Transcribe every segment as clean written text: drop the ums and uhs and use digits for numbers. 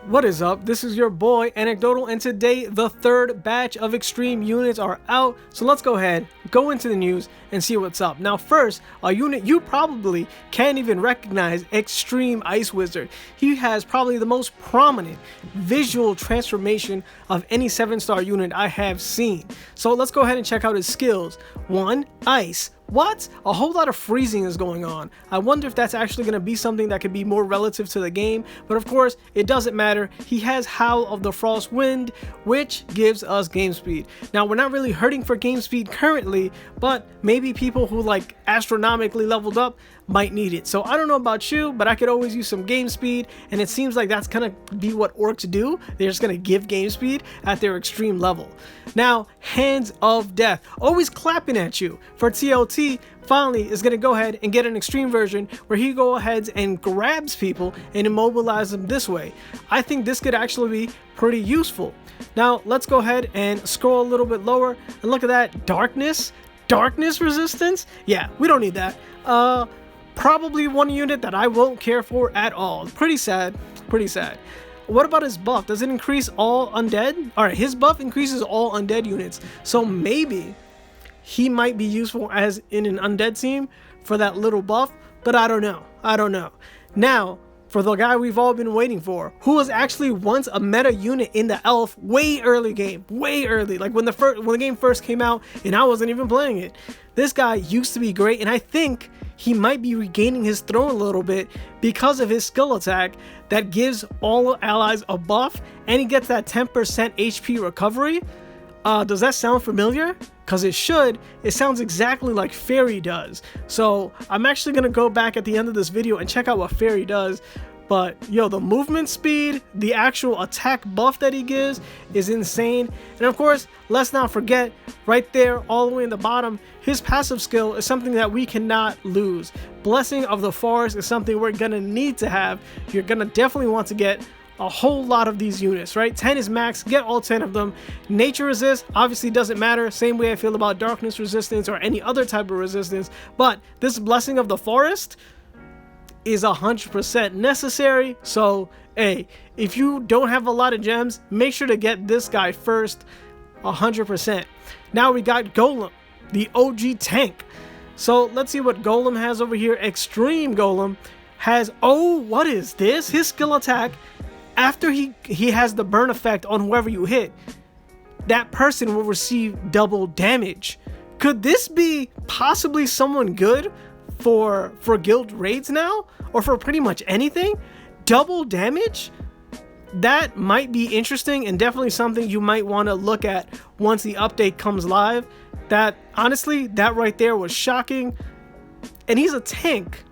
What is up? This is your boy Anecdotal, and today the third batch of extreme units are out. So let's go ahead, go into the news and see what's up. Now first, a unit you probably can't even recognize, Extreme Ice Wizard. He has probably the most prominent visual transformation of any 7-star unit I have seen. So let's go ahead and check out his skills. 1. Ice. What? A whole lot of freezing is going on. I wonder if that's actually going to be something that could be more relative to the game, but of course it doesn't matter. He has Howl of the Frost Wind, which gives us game speed. Now we're not really hurting for game speed currently, but maybe people who like astronomically leveled up might need it. So I don't know about you, but I could always use some game speed, and it seems like that's gonna be what orcs do. They're just gonna give game speed at their extreme level. Now, Hands of Death, always clapping at you. For TLT, finally is gonna go ahead and get an extreme version where he go ahead and grabs people and immobilize them this way. I think this could actually be pretty useful. Now let's go ahead and scroll a little bit lower and look at that. Darkness resistance. Yeah, we don't need that. Probably one unit that I won't care for at all. Pretty sad. What about his buff? Does it increase all undead? Alright, his buff increases all undead units. So maybe he might be useful as in an undead team for that little buff, but I don't know. Now, for the guy we've all been waiting for, who was actually once a meta unit in the elf way early, like when the game first came out and I wasn't even playing it. This guy used to be great, and I think he might be regaining his throne a little bit because of his skill attack that gives all allies a buff, and he gets that 10% HP recovery. Does that sound familiar? Because it should. It sounds exactly like Ferry does. So I'm actually going to go back at the end of this video and check out what Ferry does. But yo, the movement speed, the actual attack buff that he gives is insane. And of course, let's not forget, right there all the way in the bottom, his passive skill is something that we cannot lose. Blessing of the Forest is something we're gonna need to have. You're gonna definitely want to get a whole lot of these units, right? 10 is max, get all 10 of them. Nature resist obviously doesn't matter, same way I feel about darkness resistance or any other type of resistance, but this Blessing of the Forest is 100% necessary. So hey, if you don't have a lot of gems, make sure to get this guy first, 100%. Now we got Golem, the OG tank. So let's see what Golem has over here. Extreme Golem has, oh, what is this? His skill attack, after he has the burn effect on whoever you hit, that person will receive double damage. Could this be possibly someone good for guild raids now, or for pretty much anything? Double damage? That might be interesting, and definitely something you might want to look at once the update comes live. That honestly, that right there was shocking. And he's a tank,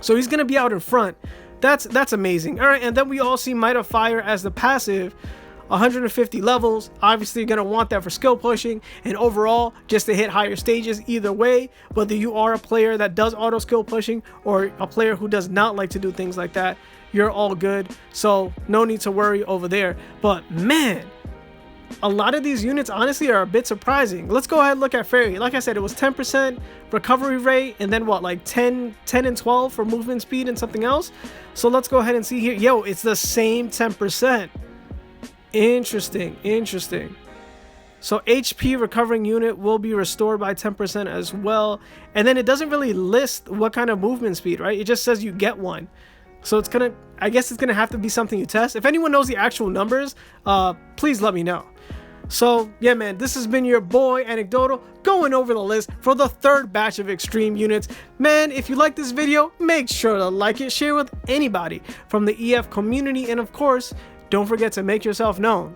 so he's gonna be out in front. That's amazing. All right, and then we all see Might of Fire as the passive. 150 levels, obviously you're going to want that for skill pushing and overall just to hit higher stages. Either way, whether you are a player that does auto skill pushing or a player who does not like to do things like that, you're all good, so no need to worry over there. But man, a lot of these units honestly are a bit surprising. Let's go ahead and look at Ferry. Like I said, it was 10% recovery rate, and then what, like 10 and 12 for movement speed and something else. So let's go ahead and see here. Yo, it's the same 10%. Interesting. So HP recovering unit will be restored by 10% as well, and then it doesn't really list what kind of movement speed, right? It just says you get one, so it's gonna, I guess it's gonna have to be something you test. If anyone knows the actual numbers, please let me know. So yeah, man, this has been your boy Anecdotal going over the list for the third batch of extreme units. Man, if you like this video, make sure to like it, share with anybody from the EF community, and of course, don't forget to make yourself known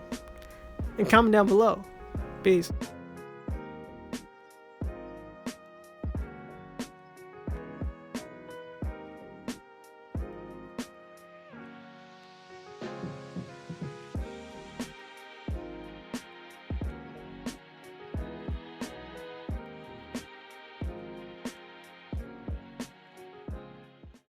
and comment down below. Peace.